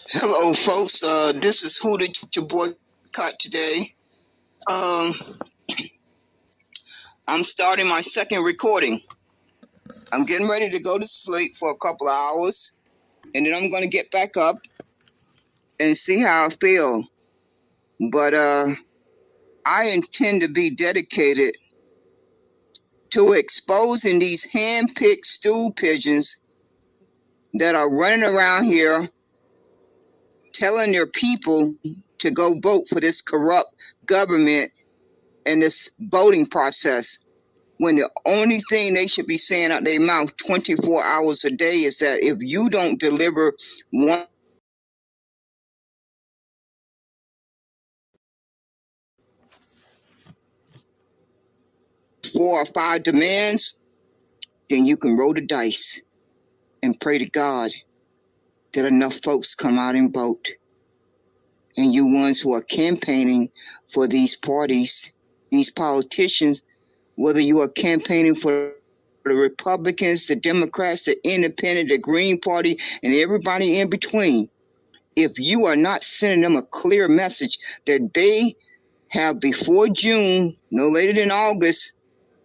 Hello, folks. This is Who Did You Boycott today. I'm starting my second recording. I'm getting ready to go to sleep for a couple of hours, and then I'm going to get back up and see how I feel. But I intend to be dedicated to exposing these hand-picked stool pigeons that are running around here telling their people to go vote for this corrupt government and this voting process, when the only thing they should be saying out their mouth 24 hours a day is that if you don't deliver 4 or 5 demands, then you can roll the dice and pray to God that enough folks come out and vote. And you ones who are campaigning for these parties, these politicians, whether you are campaigning for the Republicans, the Democrats, the Independent, the Green Party, and everybody in between, if you are not sending them a clear message that they have before June, no later than August,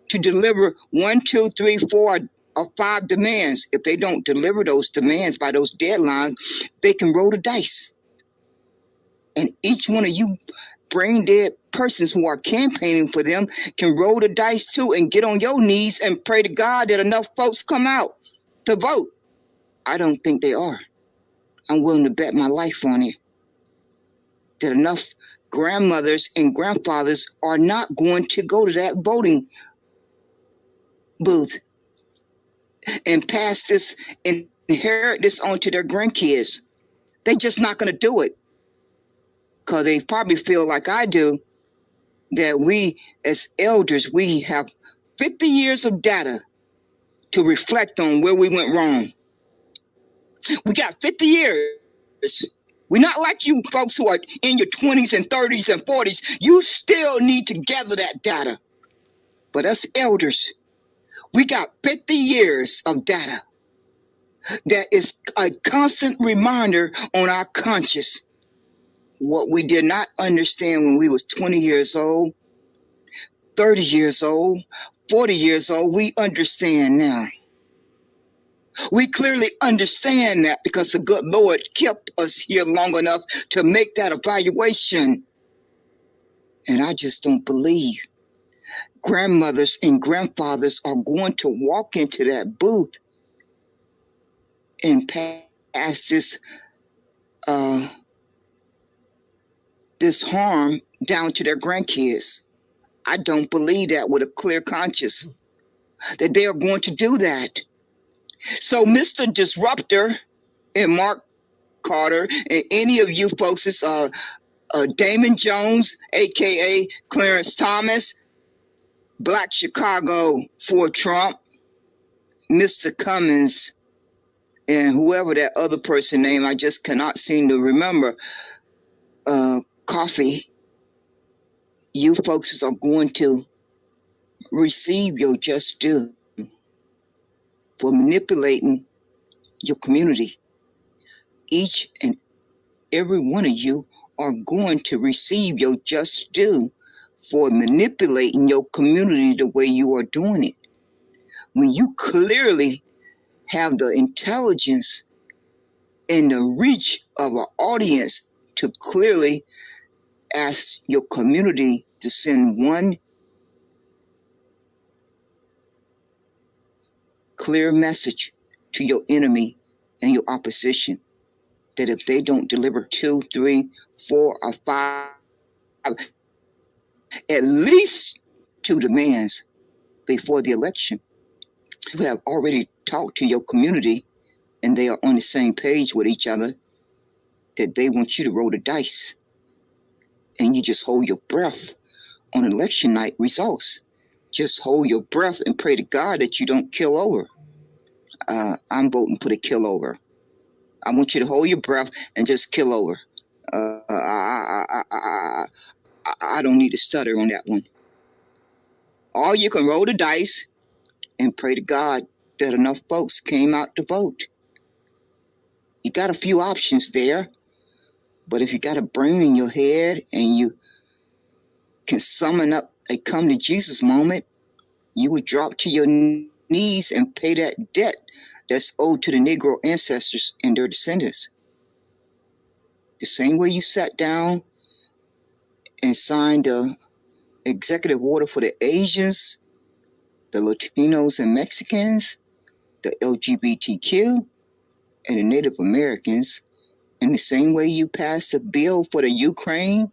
to deliver 1, 2, 3, 4, or 5 demands. If they don't deliver those demands by those deadlines, they can roll the dice. And each one of you brain dead persons who are campaigning for them can roll the dice too and get on your knees and pray to God that enough folks come out to vote. I don't think they are. I'm willing to bet my life on it that enough grandmothers and grandfathers are not going to go to that voting booth and pass this and inherit this on to their grandkids. They're just not going to do it because they probably feel like I do, that we as elders, we have 50 years of data to reflect on where we went wrong. We got 50 years. We're not like you folks who are in your 20s and 30s and 40s. You still need to gather that data. But us elders, we got 50 years of data that is a constant reminder on our conscience. What we did not understand when we was 20 years old, 30 years old, 40 years old, we understand now. We clearly understand that because the good Lord kept us here long enough to make that evaluation. And I just don't believe grandmothers and grandfathers are going to walk into that booth and pass this harm down to their grandkids. I don't believe that with a clear conscience, that they are going to do that. So Mr. Disruptor and Mark Carter and any of you folks, it's Damon Jones, a.k.a. Clarence Thomas, Black Chicago for Trump, Mr. Cummins, and whoever that other person name, I just cannot seem to remember, Coffee, you folks are going to receive your just due for manipulating your community. Each and every one of you are going to receive your just due for manipulating your community the way you are doing it. When you clearly have the intelligence and the reach of an audience to clearly ask your community to send one clear message to your enemy and your opposition, that if they don't deliver 2, 3, 4, or 5, at least 2 demands before the election, you have already talked to your community and they are on the same page with each other, that they want you to roll the dice. And you just hold your breath on election night results. Just hold your breath and pray to God that you don't kill over. I'm voting for the kill over. I want you to hold your breath and just kill over. I don't need to stutter on that one. Or you can roll the dice and pray to God that enough folks came out to vote. You got a few options there. But if you got a brain in your head and you can summon up a come to Jesus moment, you would drop to your knees and pay that debt that's owed to the Negro ancestors and their descendants. The same way you sat down and signed the executive order for the Asians, the Latinos and Mexicans, the LGBTQ, and the Native Americans, in the same way you passed a bill for the Ukraine,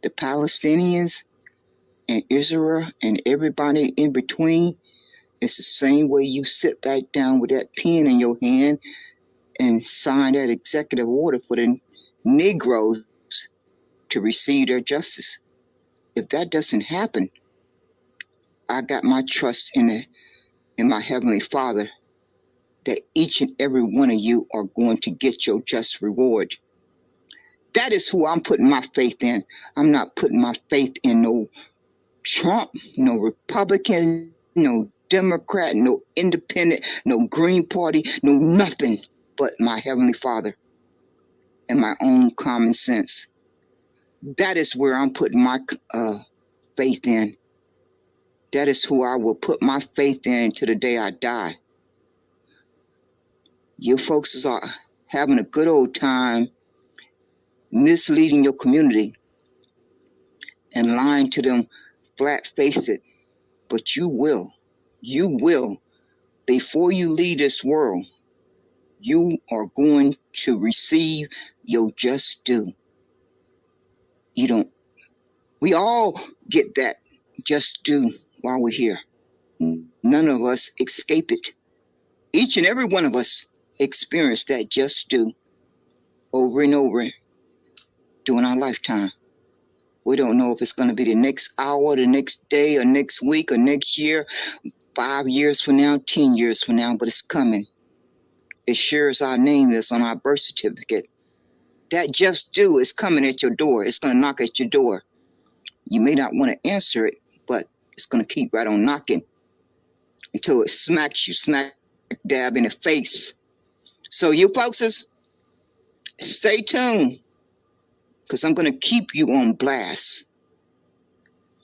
the Palestinians, and Israel, and everybody in between, it's the same way you sit back down with that pen in your hand and sign that executive order for the Negroes to receive their justice. If that doesn't happen, I got my trust in my Heavenly Father that each and every one of you are going to get your just reward. That is who I'm putting my faith in. I'm not putting my faith in no Trump, no Republican, no Democrat, no Independent, no Green Party, no nothing but my Heavenly Father and my own common sense. That is where I'm putting my faith in. That is who I will put my faith in until the day I die. You folks are having a good old time misleading your community and lying to them flat-faced, but you will, before you leave this world, you are going to receive your just due. We all get that just due while we're here. None of us escape it. Each and every one of us experience that just due over and over during our lifetime. We don't know if it's going to be the next hour, the next day, or next week, or next year, 5 years from now, 10 years from now, but it's coming. As sure as our name is on our birth certificate, that just due is coming at your door. It's going to knock at your door. You may not want to answer it, but it's going to keep right on knocking until it smacks you smack dab in the face. So you folks, stay tuned, because I'm going to keep you on blast.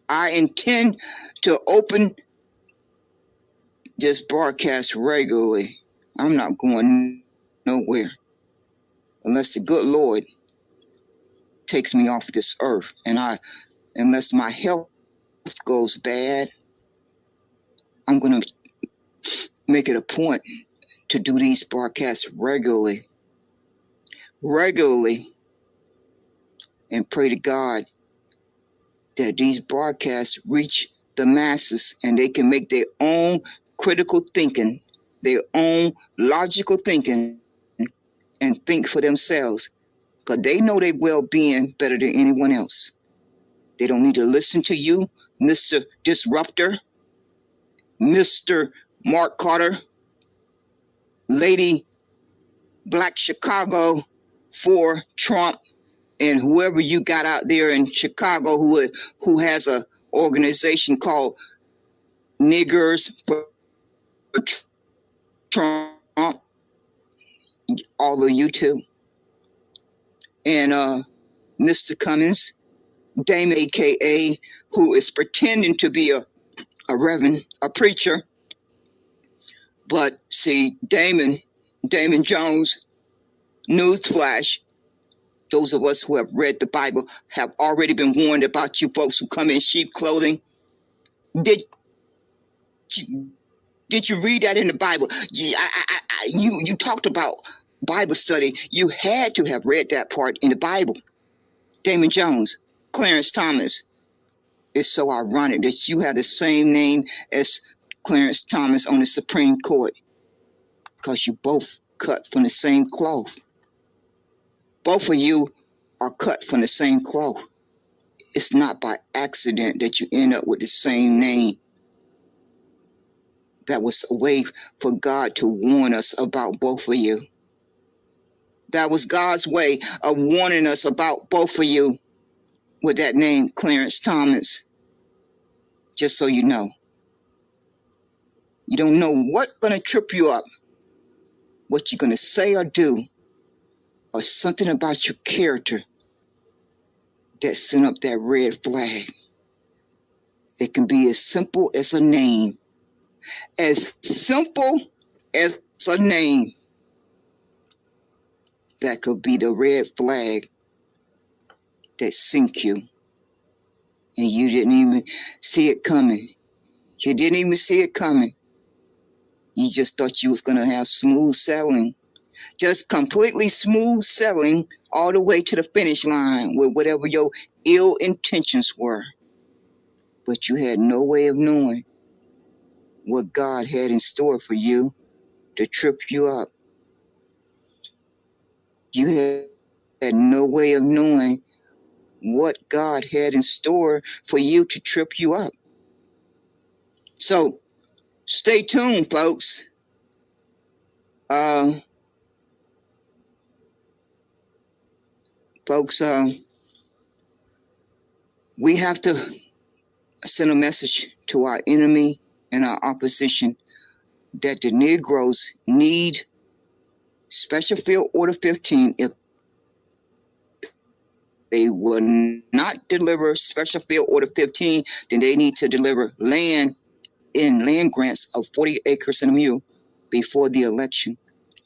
I intend to open this broadcast regularly. I'm not going nowhere unless the good Lord takes me off this earth, and unless my health goes bad, I'm going to make it a point to do these broadcasts regularly, and pray to God that these broadcasts reach the masses and they can make their own critical thinking, their own logical thinking, and think for themselves, because they know their well-being better than anyone else. They don't need to listen to you, Mr. Disruptor, Mr. Mark Carter, Lady Black Chicago for Trump, and whoever you got out there in Chicago who has a organization called Niggers for Trump, all of you too. And Mr. Cummins, Dame AKA, who is pretending to be a reverend, a preacher. But see, Damon Jones, newsflash, those of us who have read the Bible have already been warned about you folks who come in sheep clothing. Did you read that in the Bible? You talked about Bible study. You had to have read that part in the Bible. Damon Jones, Clarence Thomas. It's so ironic that you have the same name as Clarence Thomas on the Supreme Court, because you both cut from the same cloth. Both of you are cut from the same cloth. It's not by accident that you end up with the same name. That was a way for God to warn us about both of you. That was God's way of warning us about both of you with that name, Clarence Thomas. Just so you know. You don't know what's going to trip you up, what you're going to say or do, or something about your character that sent up that red flag. It can be as simple as a name. As simple as a name. That could be the red flag that sink you. And you didn't even see it coming. You didn't even see it coming. You just thought you was going to have smooth sailing. Just completely smooth sailing all the way to the finish line with whatever your ill intentions were. But you had no way of knowing what God had in store for you to trip you up. You had no way of knowing what God had in store for you to trip you up. So stay tuned, folks. Folks, we have to send a message to our enemy and our opposition that the Negroes need Special Field Order 15. If they will not deliver Special Field Order 15, then they need to deliver land grants of 40 acres and a mule before the election,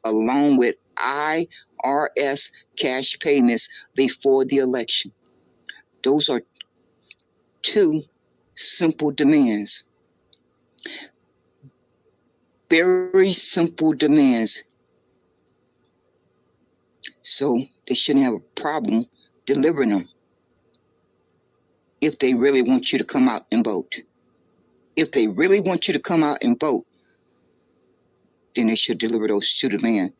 along with IRS cash payments before the election. Those are two simple demands. Very simple demands. So they shouldn't have a problem delivering them if they really want you to come out and vote. If they really want you to come out and vote, then they should deliver those two demands.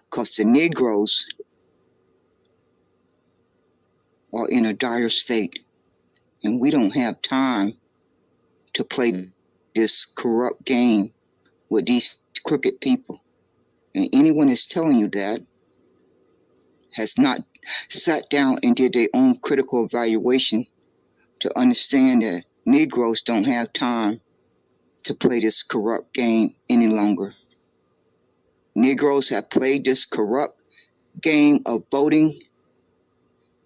Because the Negroes are in a dire state, and we don't have time to play this corrupt game with these crooked people. And anyone that's telling you that has not sat down and did their own critical evaluation to understand that Negroes don't have time to play this corrupt game any longer. Negroes have played this corrupt game of voting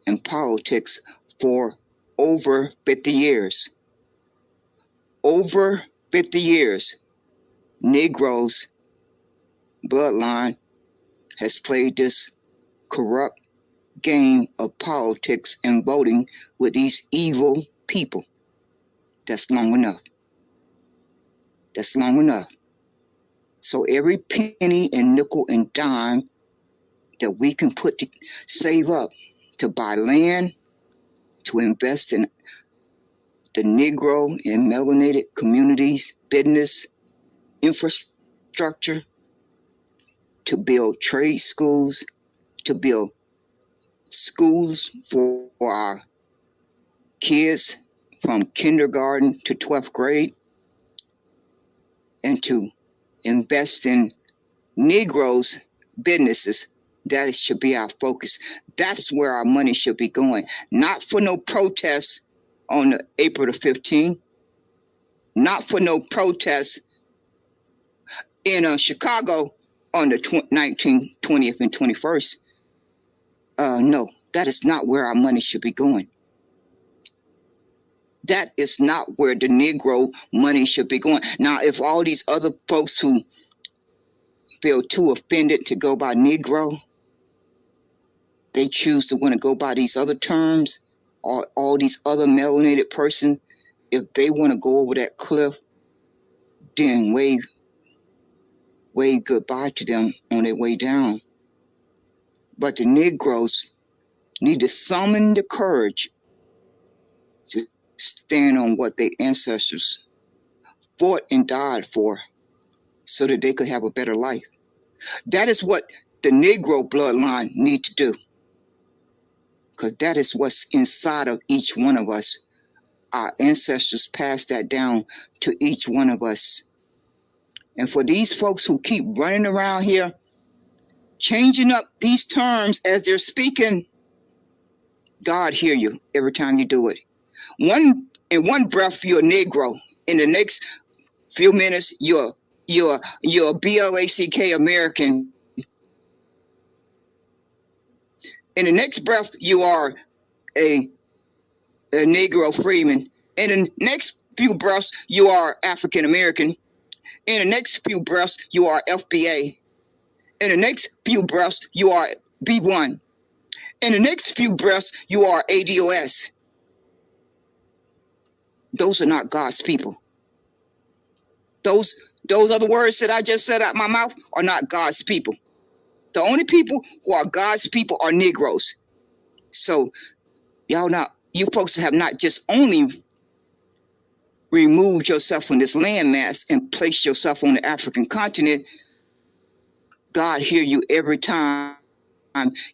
and politics for over 50 years. Over 50 years, Negroes' bloodline has played this corrupt game of politics and voting with these evil people. That's long enough. That's long enough. So every penny and nickel and dime that we can save up to buy land, to invest in the Negro and melanated communities, business, infrastructure, to build trade schools, to build schools for our kids from kindergarten to 12th grade, and to invest in Negroes' businesses. That should be our focus. That's where our money should be going. Not for no protests on April the 15th. Not for no protests in Chicago on the 19th, 20th, and 21st. No, that is not where our money should be going. That is not where the Negro money should be going. Now, if all these other folks who feel too offended to go by Negro, they choose to want to go by these other terms, or all these other melanated persons, if they want to go over that cliff, then wave goodbye to them on their way down. But the Negroes need to summon the courage to stand on what their ancestors fought and died for so that they could have a better life. That is what the Negro bloodline need to do, because that is what's inside of each one of us. Our ancestors passed that down to each one of us. And for these folks who keep running around here, changing up these terms as they're speaking, God hear you every time you do it. In one breath, you're a Negro. In the next few minutes, you're Blk American. In the next breath, you are a a Negro freeman. In the next few breaths, you are African American. In the next few breaths, you are FBA. In the next few breaths, you are B1. In the next few breaths, you are ADOS. Those are not God's people. Those other words that I just said out my mouth are not God's people. The only people who are God's people are Negroes. So you folks have not just only removed yourself from this landmass and placed yourself on the African continent. God hear you every time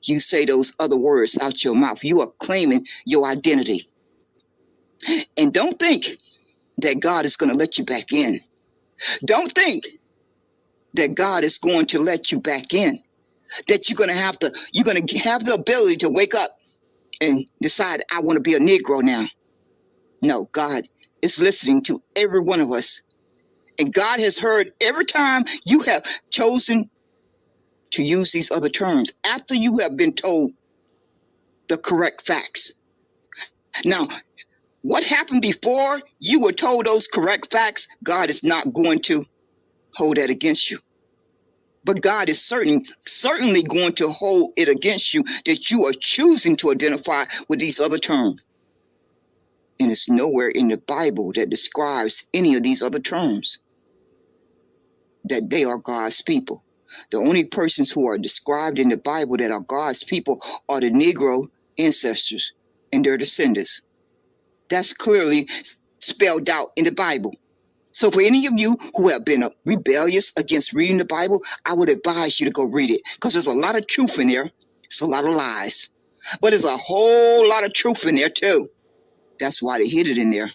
you say those other words out your mouth. You are claiming your identity. And don't think that God is going to let you back in. Don't think that God is going to let you back in. That you're going to have the ability to wake up and decide, I want to be a Negro now. No, God is listening to every one of us. And God has heard every time you have chosen to use these other terms after you have been told the correct facts. Now, what happened before you were told those correct facts, God is not going to hold that against you. But God is certainly going to hold it against you that you are choosing to identify with these other terms. And it's nowhere in the Bible that describes any of these other terms that they are God's people. The only persons who are described in the Bible that are God's people are the Negro ancestors and their descendants. That's clearly spelled out in the Bible. So for any of you who have been rebellious against reading the Bible, I would advise you to go read it, because there's a lot of truth in there. It's a lot of lies. But there's a whole lot of truth in there too. That's why they hid it in there.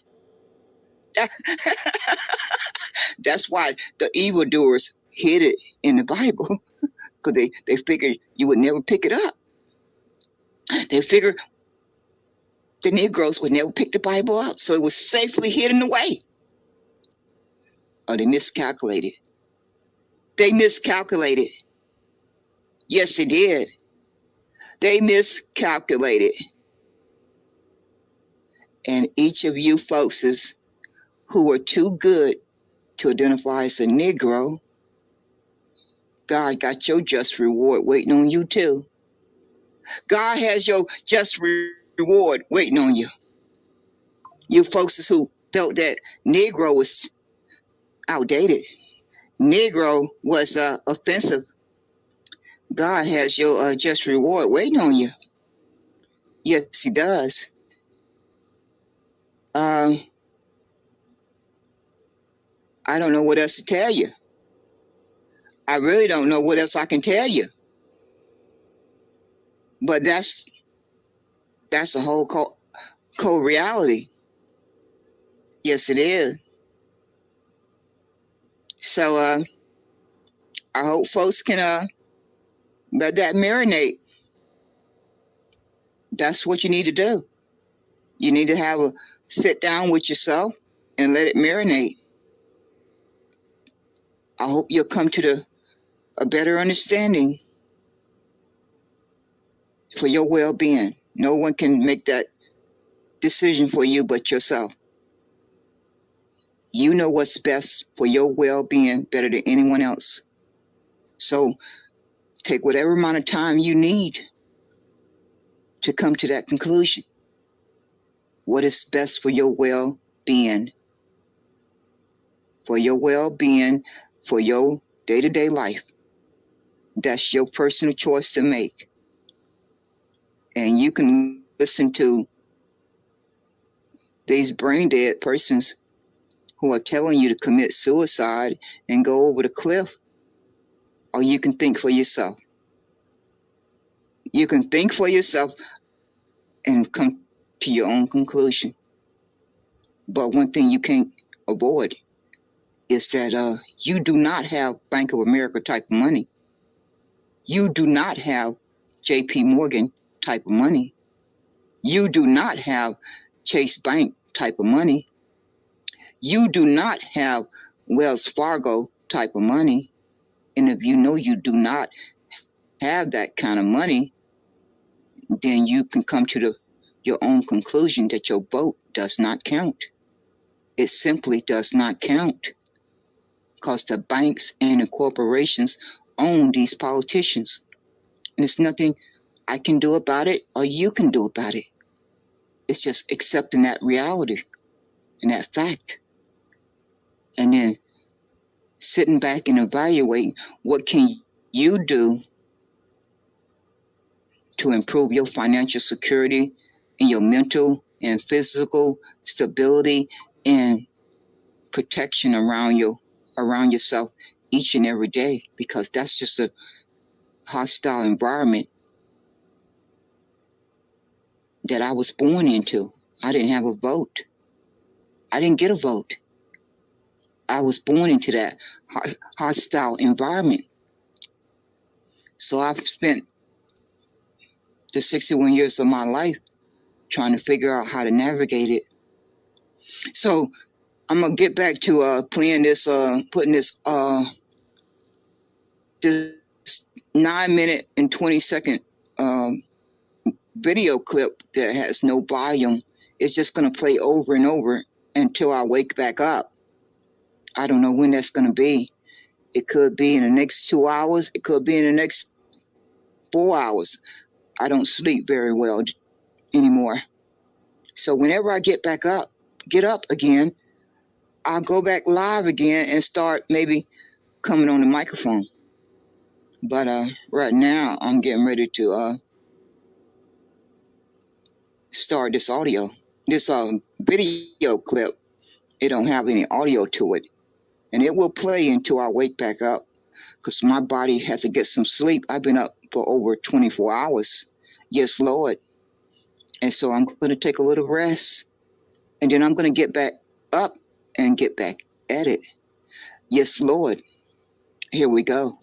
That's why the evildoers hid it in the Bible, because they figured you would never pick it up. They figured the Negroes would never pick the Bible up, so it was safely hidden away. Oh, they miscalculated. They miscalculated. Yes, they did. They miscalculated. And each of you folks who are too good to identify as a Negro, God got your just reward waiting on you too. God has your just reward waiting on you. You folks who felt that Negro was outdated, Negro was offensive, God has your just reward waiting on you. Yes, he does. I don't know what else to tell you. I really don't know what else I can tell you. But that's the whole cold reality. Yes, it is. So I hope folks can let that marinate. That's what you need to do. You need to have a sit down with yourself and let it marinate. I hope you'll come to a better understanding for your well-being. No one can make that decision for you but yourself. You know what's best for your well-being better than anyone else. So take whatever amount of time you need to come to that conclusion. What is best for your well-being? For your well-being, for your day-to-day life. That's your personal choice to make. And you can listen to these brain-dead persons who are telling you to commit suicide and go over the cliff. Or you can think for yourself. You can think for yourself and come to your own conclusion. But one thing you can't avoid is that you do not have Bank of America type of money. You do not have JP Morgan type of money. You do not have Chase Bank type of money. You do not have Wells Fargo type of money. And if you know you do not have that kind of money, then you can come to the your own conclusion that your vote does not count. It simply does not count because the banks and the corporations own these politicians. And there's nothing I can do about it or you can do about it. It's just accepting that reality and that fact. And then sitting back and evaluating what can you do to improve your financial security and your mental and physical stability and protection around yourself each and every day, because that's just a hostile environment that I was born into. I didn't have a vote. I didn't get a vote. I was born into that hostile environment. So I've spent the 61 years of my life trying to figure out how to navigate it. So I'm gonna get back to playing this, putting this 9-minute and 20-second video clip that has no volume. It's just gonna play over and over until I wake back up. I don't know when that's gonna be. It could be in the next 2 hours. It could be in the next 4 hours. I don't sleep very well anymore. So whenever I get up again, I'll go back live again and start maybe coming on the microphone. But right now I'm getting ready to start this video clip. It don't have any audio to it, and it will play until I wake back up, because my body has to get some sleep. I've been up for over 24 hours. Yes, Lord. And so I'm going to take a little rest, and then I'm going to get back up and get back at it. Yes, Lord. Here we go.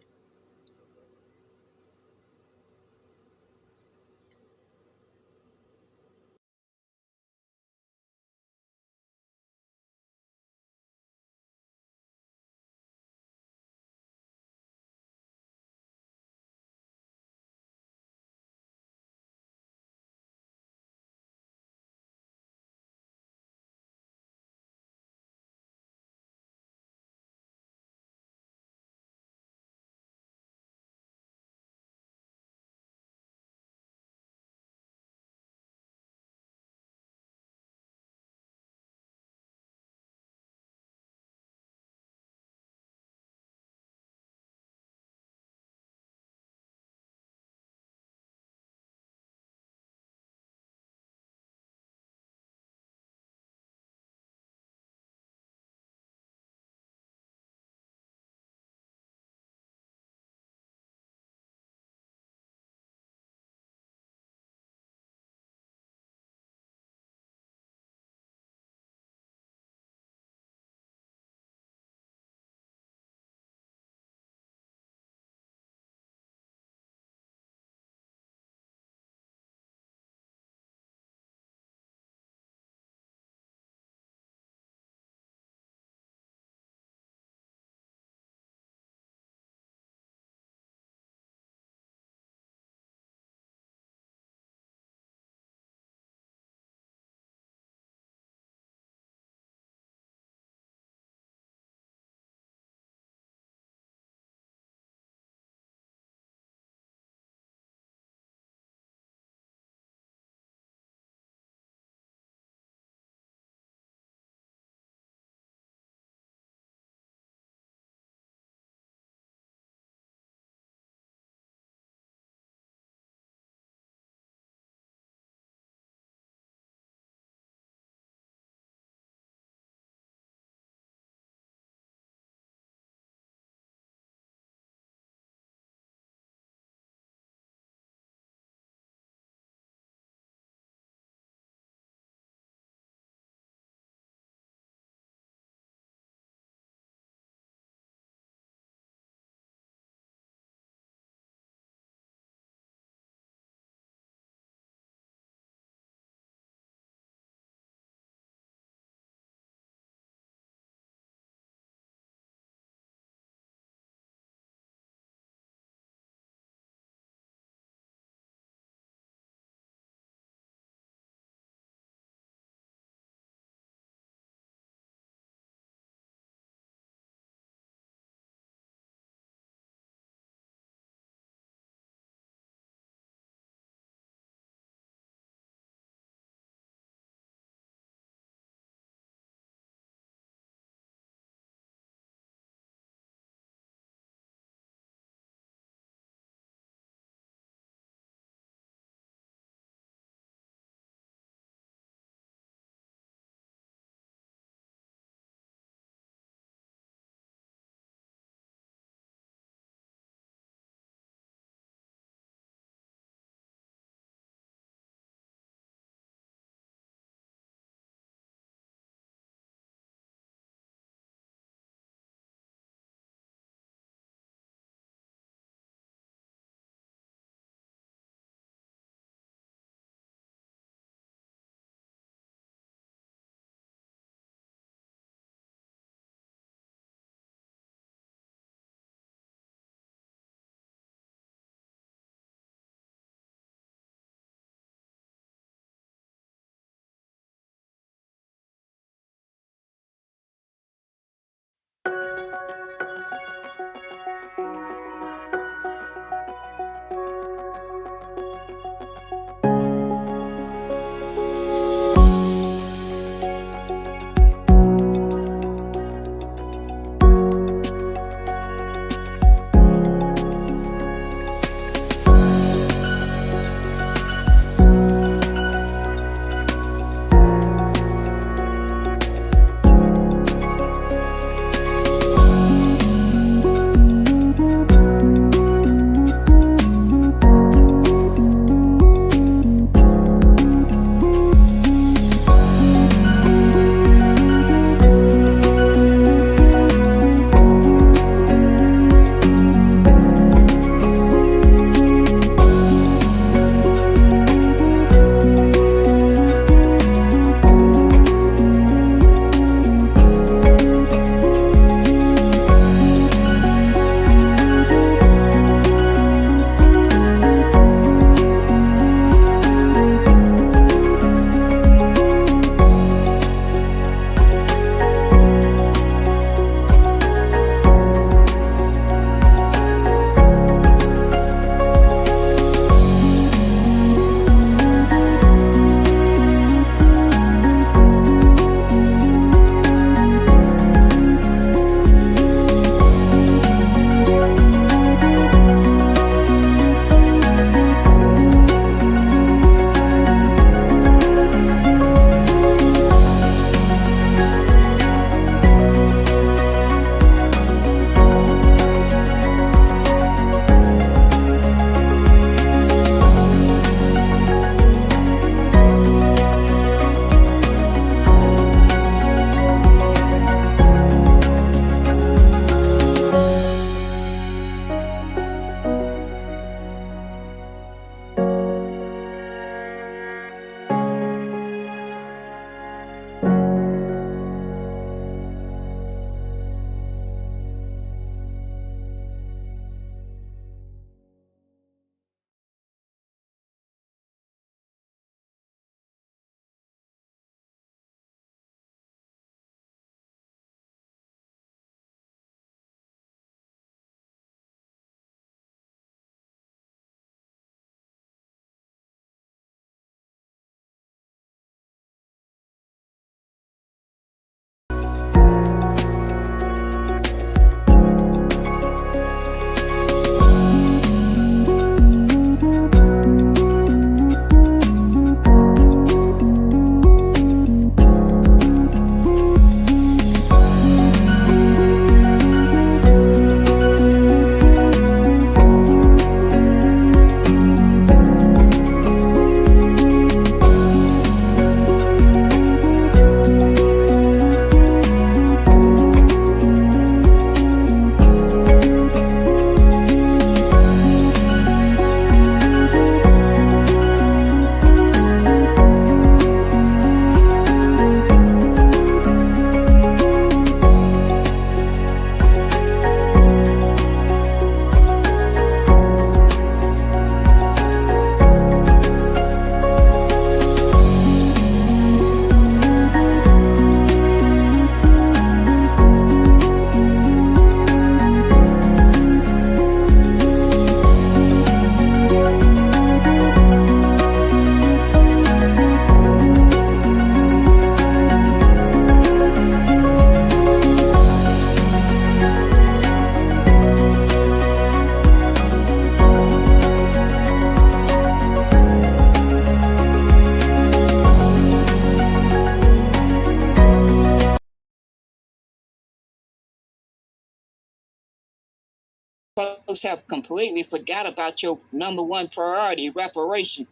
folks have completely forgot about your number one priority, reparation.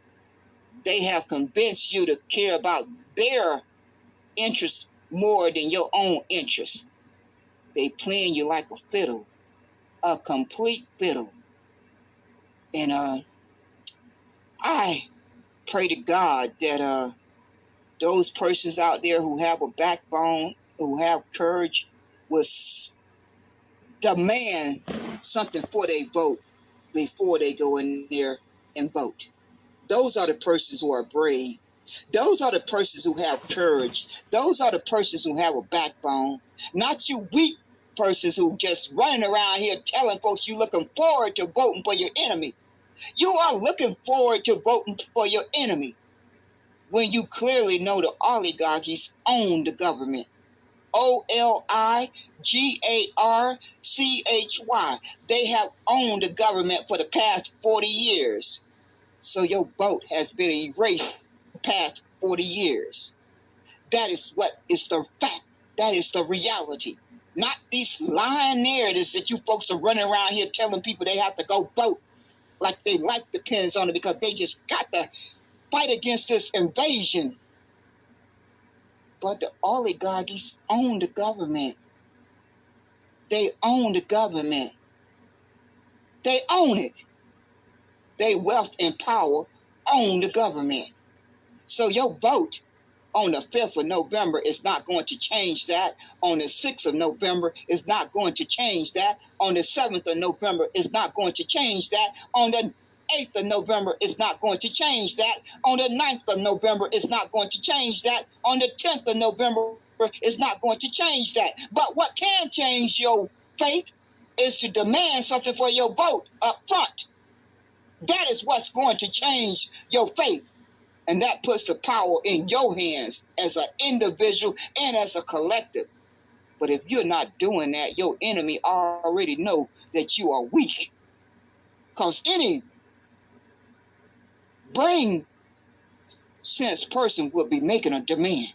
They have convinced you to care about their interests more than your own interests. They playing you like a fiddle, a complete fiddle. And I pray to God that those persons out there who have a backbone, who have courage, will demand something for their vote before they go in there and vote. Those are the persons who are brave. Those are the persons who have courage. Those are the persons who have a backbone. Not you weak persons who just running around here telling folks you looking forward to voting for your enemy. You are looking forward to voting for your enemy when you clearly know the oligarchies own the government. Oligarchy. They have owned the government for the past 40 years. So your vote has been erased the past 40 years. That is what is the fact. That is the reality. Not these lying narratives that you folks are running around here telling people they have to go vote like their life depends on it because they just got to fight against this invasion. But the oligarchies own the government. They own the government. They own it. Their wealth and power own the government. So your vote on the 5th of November is not going to change that. On the 6th of November is not going to change that. On the 7th of November is not going to change that. On the 8th of November is not going to change that. On the 9th of November is not going to change that. On the 10th of November is not going to change that. But what can change your fate is to demand something for your vote up front. That is what's going to change your fate. And that puts the power in your hands as an individual and as a collective. But if you're not doing that, your enemy already know that you are weak. Because any brain sense person will be making a demand.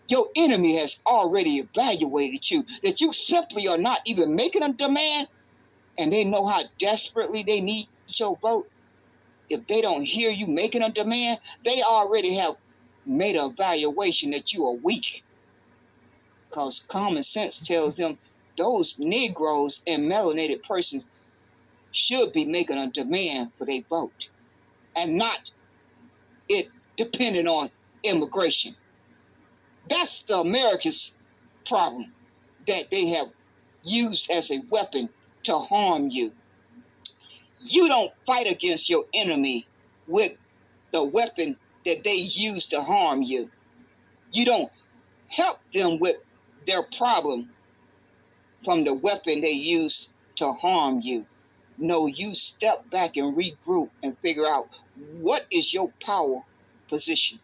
Your enemy has already evaluated you, that you simply are not even making a demand, and they know how desperately they need your vote. If they don't hear you making a demand, they already have made an evaluation that you are weak. Because common sense tells them those Negroes and melanated persons should be making a demand for their vote, and not it depending on immigration. That's the America's problem that they have used as a weapon to harm you. You don't fight against your enemy with the weapon that they use to harm you. You don't help them with their problem from the weapon they use to harm you. No, you step back and regroup and figure out what is your power position.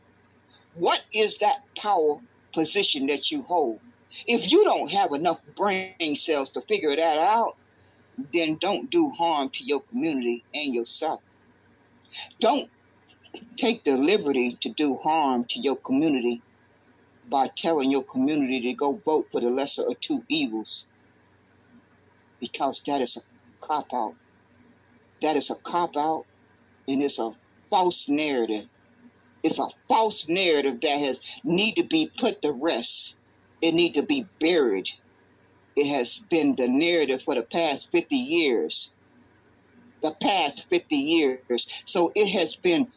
What is that power position that you hold? If you don't have enough brain cells to figure that out, then don't do harm to your community and yourself. Don't take the liberty to do harm to your community by telling your community to go vote for the lesser of two evils, because that is a cop-out. That is a cop-out, and it's a false narrative. It's a false narrative that has need to be put to rest. It need to be buried. It has been the narrative for the past 50 years. The past 50 years. So it has been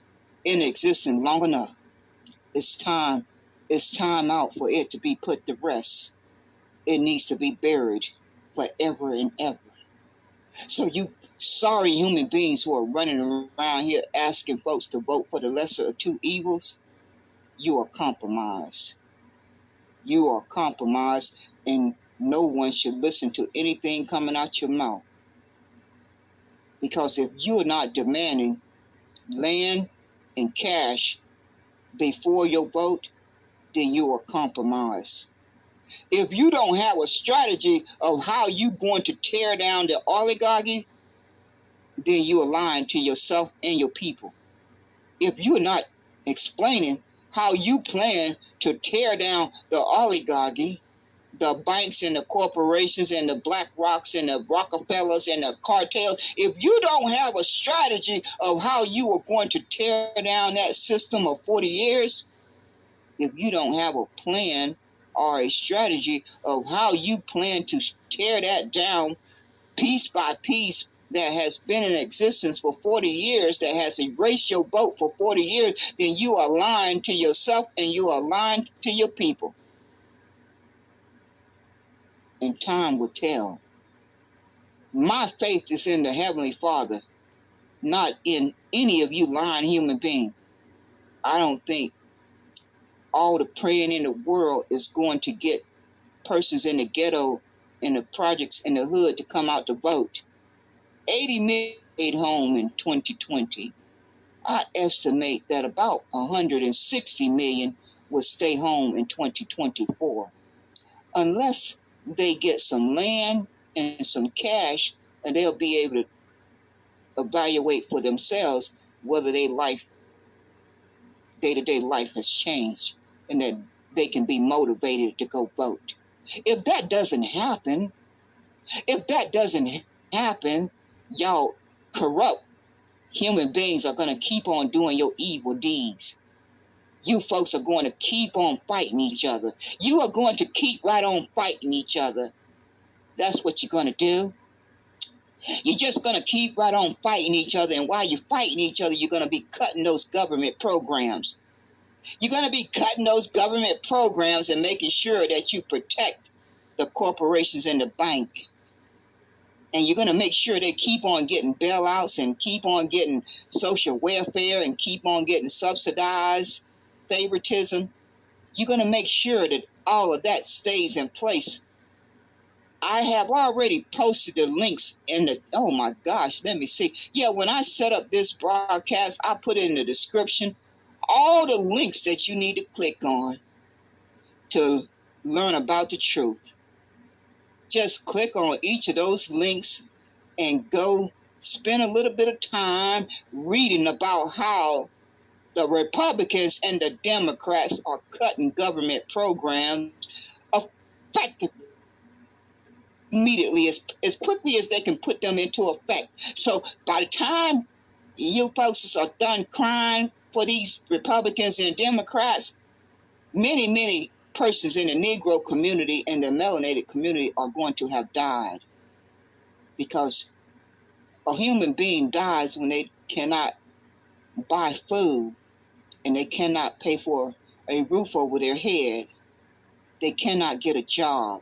in existence long enough. It's time out for it to be put to rest. It needs to be buried forever and ever. So you sorry human beings who are running around here asking folks to vote for the lesser of two evils, you are compromised. You are compromised, and no one should listen to anything coming out your mouth. Because if you are not demanding land and cash before your vote, then you are compromised. If you don't have a strategy of how you're going to tear down the oligarchy, then you are lying to yourself and your people. If you're not explaining how you plan to tear down the oligarchy, the banks and the corporations and the Black Rocks and the Rockefellers and the cartels, if you don't have a strategy of how you are going to tear down that system of 40 years, if you don't have a plan or a strategy of how you plan to tear that down piece by piece that has been in existence for 40 years, that has erased your vote for 40 years, then you are lying to yourself and you are lying to your people. And time will tell. My faith is in the Heavenly Father, not in any of you lying human beings. I don't think all the praying in the world is going to get persons in the ghetto, in the projects, in the hood to come out to vote. 80 million stayed home in 2020. I estimate that about 160 million will stay home in 2024. Unless they get some land and some cash, and they'll be able to evaluate for themselves whether their life, day-to-day life has changed and that they can be motivated to go vote. If that doesn't happen, y'all corrupt human beings are going to keep on doing your evil deeds. You folks are going to keep on fighting each other. You are going to keep right on fighting each other. That's what you're going to do. You're just going to keep right on fighting each other. And while you're fighting each other, you're going to be cutting those government programs. You're going to be cutting those government programs and making sure that you protect the corporations and the bank. And you're going to make sure they keep on getting bailouts and keep on getting social welfare and keep on getting subsidized favoritism. You're going to make sure that all of that stays in place. I have already posted the links in the, oh my gosh, let me see. Yeah, when I set up this broadcast, I put in the description all the links that you need to click on to learn about the truth. Just click on each of those links and go spend a little bit of time reading about how the Republicans and the Democrats are cutting government programs effectively, immediately, as quickly as they can put them into effect. So by the time you folks are done crying for these Republicans and Democrats, many persons in the Negro community and the melanated community are going to have died, because a human being dies when they cannot buy food and they cannot pay for a roof over their head. They cannot get a job.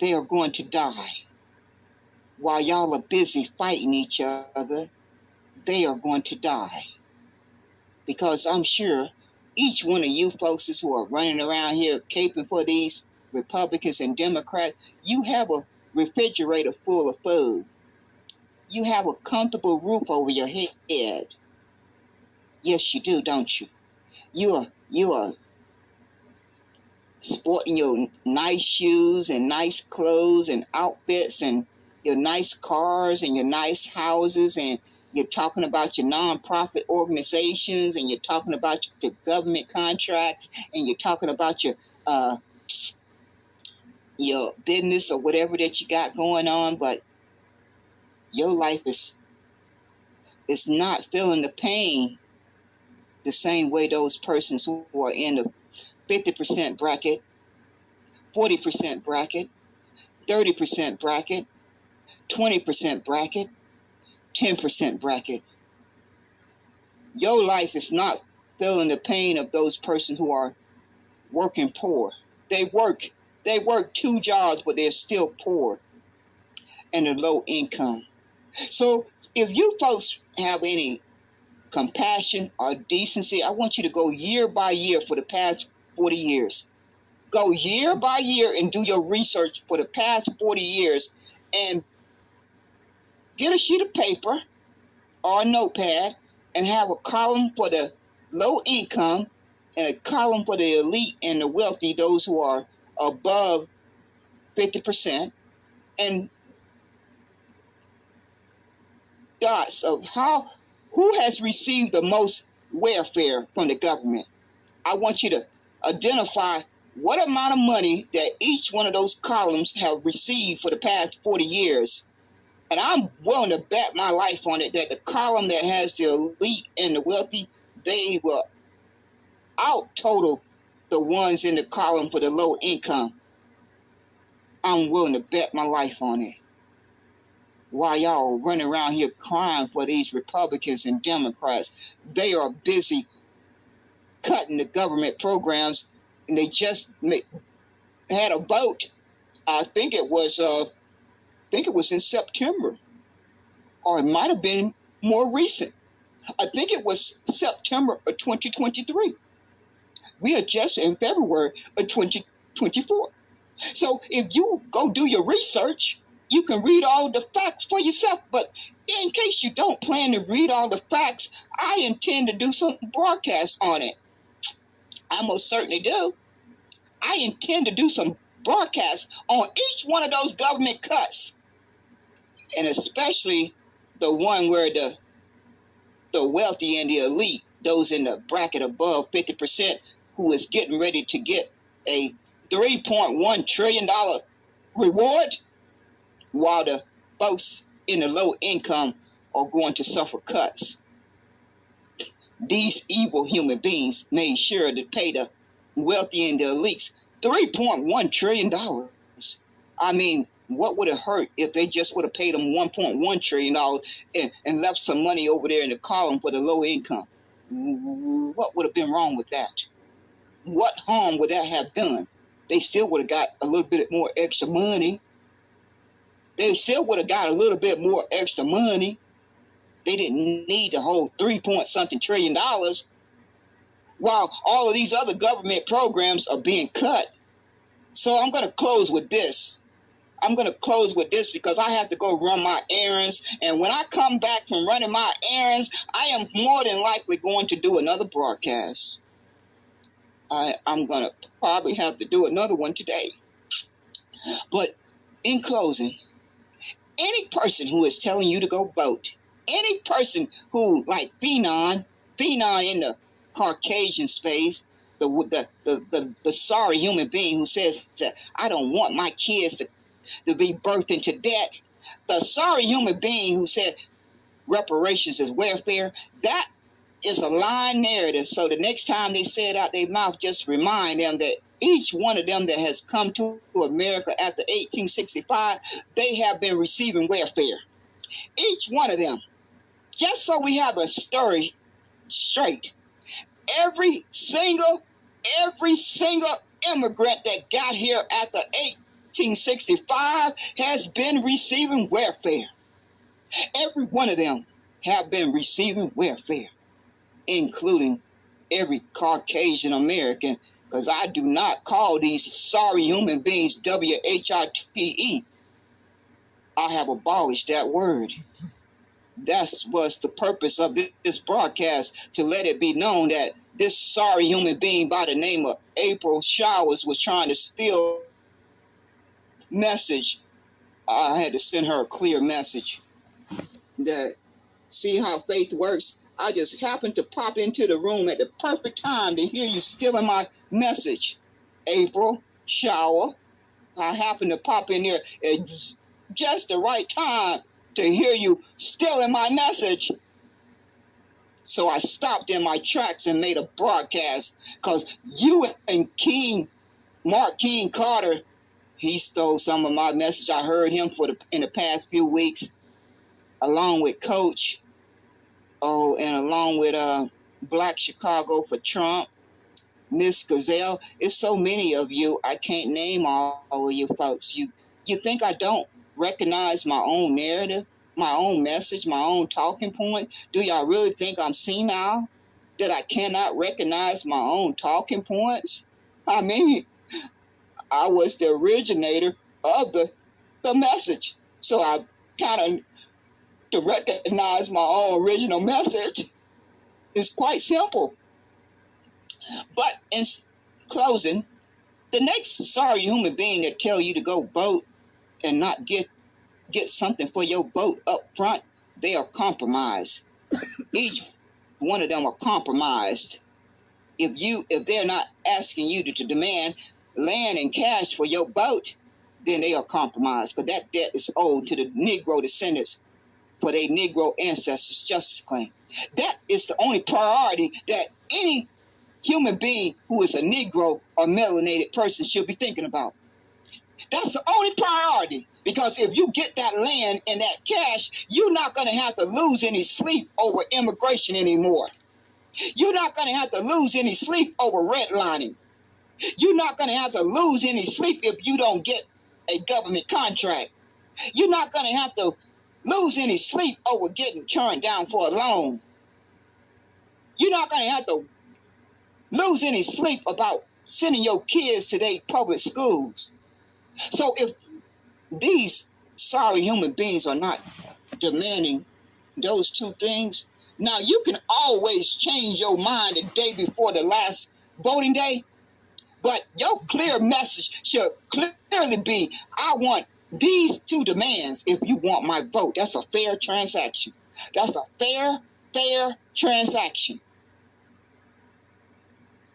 They are going to die. While y'all are busy fighting each other, they are going to die. Because I'm sure each one of you folks who are running around here caping for these Republicans and Democrats, you have a refrigerator full of food. You have a comfortable roof over your head. Yes, you do, don't you? You are sporting your nice shoes and nice clothes and outfits and your nice cars and your nice houses, and you're talking about your nonprofit organizations, and you're talking about your government contracts, and you're talking about your business or whatever that you got going on, but your life is not feeling the pain the same way those persons who are in the 50% bracket, 40% bracket, 30% bracket, 20% bracket, 10% bracket. Your life is not feeling the pain of those persons who are working poor. They work 2 jobs, but they're still poor and a low income. So if you folks have any compassion or decency, I want you to go year by year for the past 40 years. Go year by year and do your research for the past 40 years and get a sheet of paper or a notepad and have a column for the low income and a column for the elite and the wealthy, those who are above 50%, and dots of who has received the most welfare from the government. I want you to identify what amount of money that each one of those columns have received for the past 40 years. And I'm willing to bet my life on it that the column that has the elite and the wealthy, they will out total the ones in the column for the low income. I'm willing to bet my life on it. While y'all running around here crying for these Republicans and Democrats, they are busy cutting the government programs, and they just had a vote. I think it was in September, or it might have been more recent. I think it was September of 2023. We are just in February of 2024. So if you go do your research, you can read all the facts for yourself. But in case you don't plan to read all the facts, I intend to do some broadcasts on it. I most certainly do. I intend to do some broadcasts on each one of those government cuts. And especially the one where the wealthy and the elite, those in the bracket above 50%, who is getting ready to get a $3.1 trillion reward, while the folks in the low income are going to suffer cuts. These evil human beings made sure to pay the wealthy and the elites $3.1 trillion. I mean, what would it hurt if they just would have paid them $1.1 trillion and left some money over there in the column for the low income? What would have been wrong with that? What harm would that have done? They still would have got a little bit more extra money. They still would have got a little bit more extra money. They didn't need the whole $3-point-something trillion, while all of these other government programs are being cut. So I'm going to close with this. Because I have to go run my errands. And when I come back from running my errands, I am more than likely going to do another broadcast. I'm going to probably have to do another one today. But in closing, any person who is telling you to go vote, any person who, like Phenon in the Caucasian space, the sorry human being who says that I don't want my kids to be birthed into debt, the sorry human being who said reparations is welfare, that is a lying narrative. So the next time they say it out their mouth, just remind them that each one of them that has come to America after 1865, they have been receiving welfare. Each one of them. Just so we have a story straight. Every single immigrant that got here after 1865 has been receiving welfare. Every one of them have been receiving welfare, including every Caucasian American, because I do not call these sorry human beings WHITE. I have abolished that word. That was the purpose of this broadcast, to let it be known that this sorry human being by the name of April Showers was trying to steal message. I had to send her a clear message. That, see how faith works? I just happened to pop into the room at the perfect time to hear you stealing my message. April Shower. I happened to pop in there at just the right time to hear you stealing my message. So I stopped in my tracks and made a broadcast, because you and Mark King Carter, he stole some of my message. I heard him in the past few weeks, along with Coach, and along with Black Chicago for Trump, Miss Gazelle. It's so many of you, I can't name all of you folks. You think I don't recognize my own narrative, my own message, my own talking point? Do y'all really think I'm senile, that I cannot recognize my own talking points? I mean, I was the originator of the message. So I kind of, to recognize my own original message is quite simple. But in closing, the next sorry human being that tell you to go vote and not get something for your vote up front, they are compromised. Each one of them are compromised. If they're not asking you to demand land and cash for your boat, then they are compromised, because that debt is owed to the Negro descendants for their Negro ancestors' justice claim. That is the only priority that any human being who is a Negro or melanated person should be thinking about. That's the only priority, because if you get that land and that cash, you're not going to have to lose any sleep over immigration anymore. You're not going to have to lose any sleep over redlining. You're not going to have to lose any sleep if you don't get a government contract. You're not going to have to lose any sleep over getting turned down for a loan. You're not going to have to lose any sleep about sending your kids to their public schools. So if these sorry human beings are not demanding those two things, now you can always change your mind the day before the last voting day, but your clear message should clearly be, I want these two demands if you want my vote. That's a fair transaction. That's a fair transaction.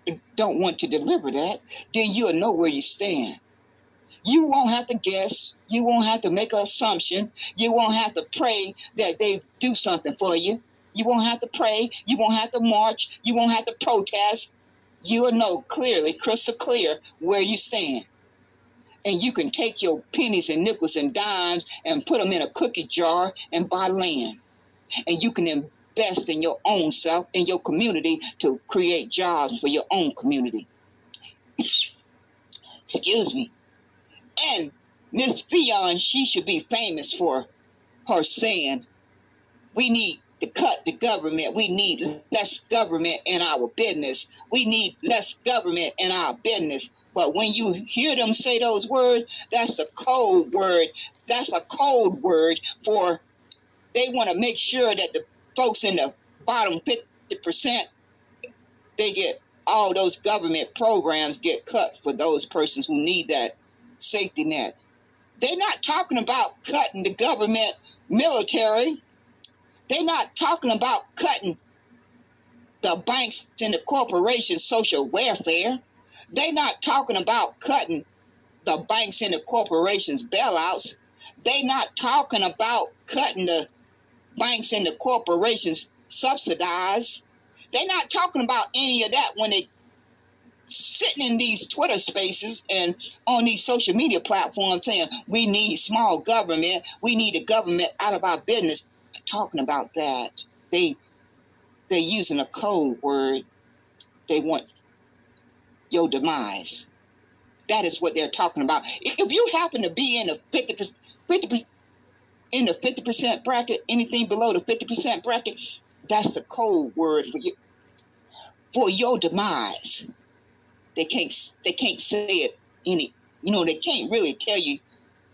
If you don't want to deliver that, then you'll know where you stand. You won't have to guess. You won't have to make an assumption. You won't have to pray that they do something for you. You won't have to pray. You won't have to march. You won't have to protest. You will know clearly, crystal clear, where you stand. And you can take your pennies and nickels and dimes and put them in a cookie jar and buy land. And you can invest in your own self, in your community, to create jobs for your own community. Excuse me. And Miss Fionn, she should be famous for her saying, we need to cut the government. We need less government in our business. We need less government in our business. But when you hear them say those words, that's a code word. That's a code word for they want to make sure that the folks in the bottom 50%, they get all those government programs get cut for those persons who need that safety net. They're not talking about cutting the government military. They're not talking about cutting the banks and the corporations' social welfare. They're not talking about cutting the banks and the corporations' bailouts. They're not talking about cutting the banks and the corporations subsidize. They're not talking about any of that when they sitting in these Twitter spaces and on these social media platforms saying we need small government, we need the government out of our business. Talking about that, they're using a code word. They want your demise. That is what they're talking about. If you happen to be in the 50% in the 50% bracket, anything below the 50% bracket, that's the code word for your demise. They can't say it they can't really tell you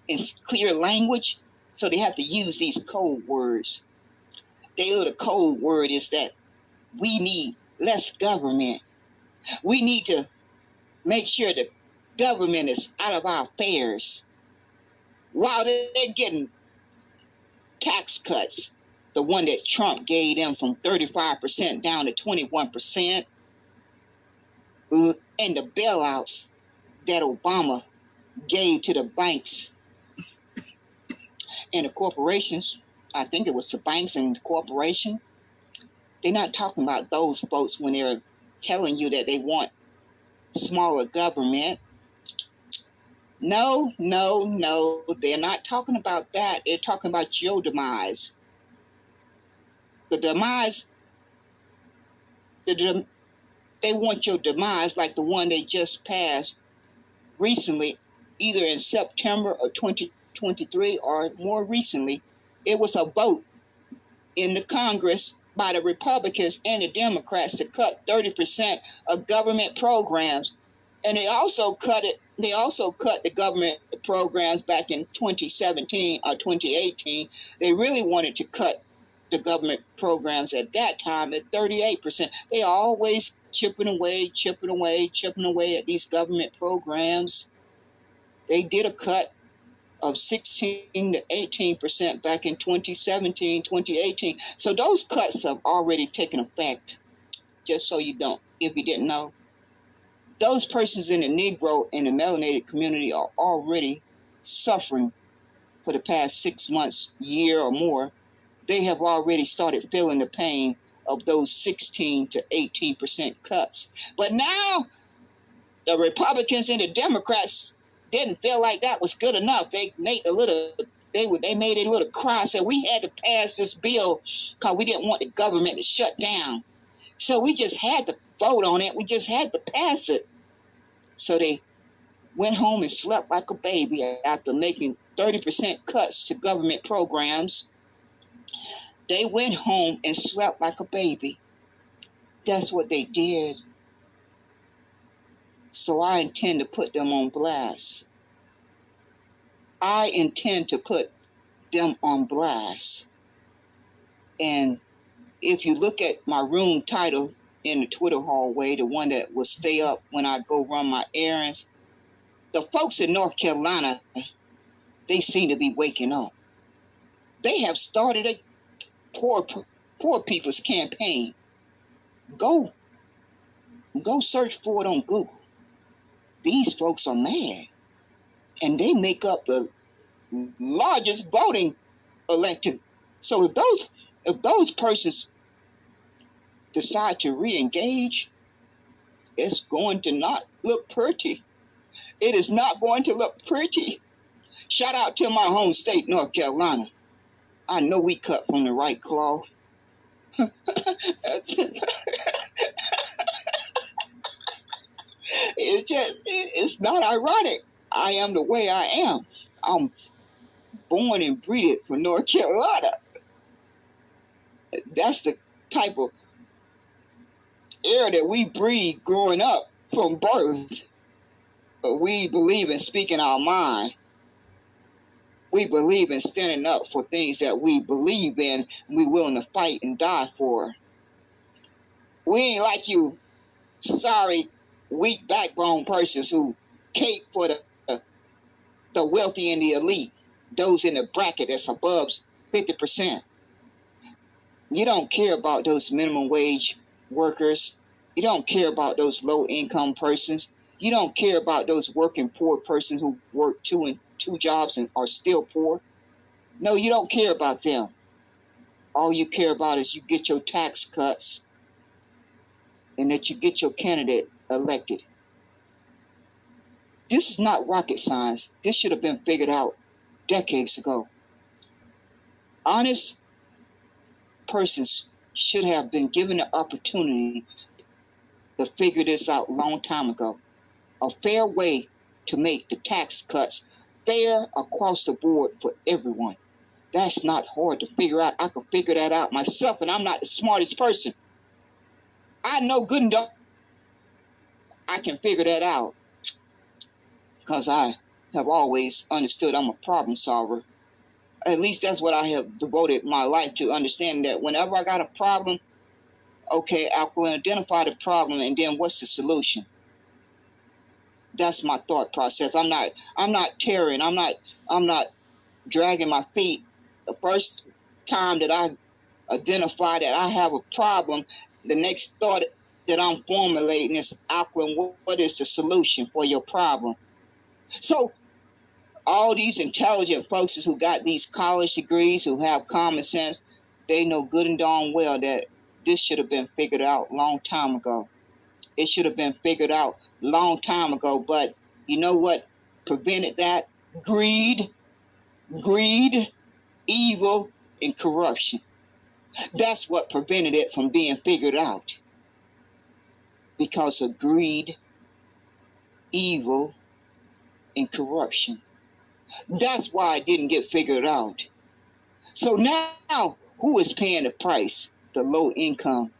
in clear language, so they have to use these code words. The code word is that we need less government. We need to make sure the government is out of our affairs. While they're getting tax cuts, the one that Trump gave them from 35% down to 21%, and the bailouts that Obama gave to the banks and the corporations. I think it was the banks and the corporation. They're not talking about those folks when they're telling you that they want smaller government. No, they're not talking about that. They're talking about your demise. The demise, they want your demise like the one they just passed recently, either in September of 2023 or more recently. It was a vote in the Congress by the Republicans and the Democrats to cut 30% of government programs. And they also cut the government programs back in 2017 or 2018. They really wanted to cut the government programs at that time at 38%. They are always chipping away at these government programs. They did a cut of 16 to 18% back in 2017, 2018. So those cuts have already taken effect, just so you don't, if you didn't know. Those persons in the Negro and the melanated community are already suffering for the past 6 months, year or more. They have already started feeling the pain of those 16 to 18% cuts. But now the Republicans and the Democrats didn't feel like that was good enough. They made a little cry, said we had to pass this bill because we didn't want the government to shut down. So we just had to vote on it. We just had to pass it. So they went home and slept like a baby after making 30% cuts to government programs. They went home and slept like a baby. That's what they did. So I intend to put them on blast. I intend to put them on blast. And if you look at my room title in the Twitter hallway, the one that will stay up when I go run my errands, the folks in North Carolina, they seem to be waking up. They have started a poor people's campaign. Go search for it on Google. These folks are mad. And they make up the largest voting electorate. So if those persons decide to re-engage, it's going to not look pretty. It is not going to look pretty. Shout out to my home state, North Carolina. I know we cut from the right cloth. It's not ironic. I am the way I am. I'm born and breeded for North Carolina. That's the type of air that we breathe growing up from birth. But we believe in speaking our mind. We believe in standing up for things that we believe in and we're willing to fight and die for. We ain't like you sorry, weak backbone persons who cape for the wealthy and the elite, those in the bracket that's above 50%. You don't care about those minimum wage workers. You don't care about those low income persons. You don't care about those working poor persons who work two jobs and are still poor. No, you don't care about them. All you care about is you get your tax cuts and that you get your candidate elected. This is not rocket science. This should have been figured out decades ago. Honest persons should have been given the opportunity to figure this out a long time ago. A fair way to make the tax cuts fair across the board for everyone. That's not hard to figure out. I can figure that out myself, and I'm not the smartest person. I know good enough I can figure that out because I have always understood I'm a problem solver. At least that's what I have devoted my life to, understanding that whenever I got a problem, okay, I can identify the problem and then what's the solution. That's my thought process. I'm not tearing. I'm not dragging my feet. The first time that I identify that I have a problem, the next thought that I'm formulating is, Alkaline, what is the solution for your problem? So all these intelligent folks who got these college degrees, who have common sense, they know good and darn well that this should have been figured out a long time ago. It should have been figured out a long time ago. But you know what prevented that? Greed, evil, and corruption. That's what prevented it from being figured out. Because of greed, evil, and corruption. That's why it didn't get figured out. So now, who is paying the price? The low income.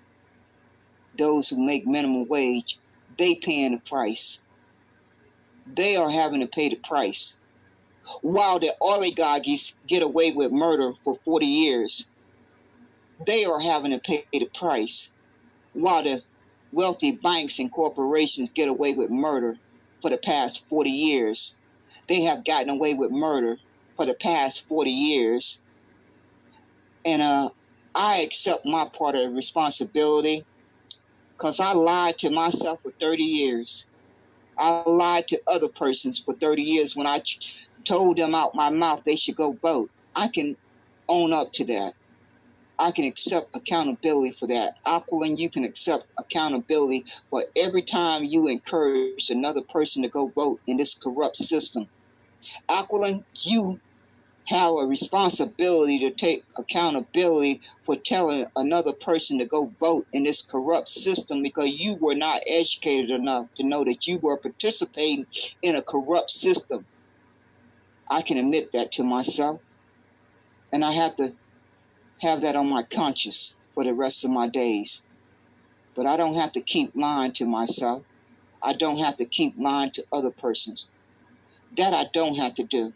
Those who make minimum wage, they paying the price. They are having to pay the price. While the oligarchies get away with murder for 40 years, they are having to pay the price. While the wealthy banks and corporations get away with murder for the past 40 years, they have gotten away with murder for the past 40 years. And I accept my part of the responsibility because I lied to myself for 30 years. I lied to other persons for 30 years when I told them out my mouth they should go vote. I can own up to that. I can accept accountability for that. Aquilin, you can accept accountability for every time you encourage another person to go vote in this corrupt system. Aquilin, you have a responsibility to take accountability for telling another person to go vote in this corrupt system because you were not educated enough to know that you were participating in a corrupt system. I can admit that to myself, and I have to have that on my conscience for the rest of my days. But I don't have to keep lying to myself. I don't have to keep lying to other persons. That I don't have to do.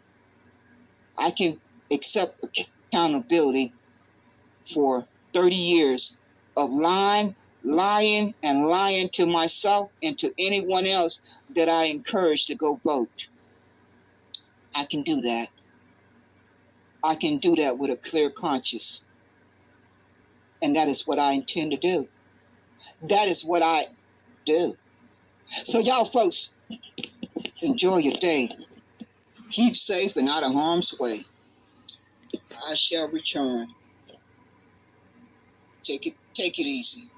I can accept accountability for 30 years of lying, and lying to myself and to anyone else that I encourage to go vote. I can do that. I can do that with a clear conscience. And that is what I intend to do. That is what I do. So y'all folks, enjoy your day. Keep safe and out of harm's way. I shall return. Take it easy.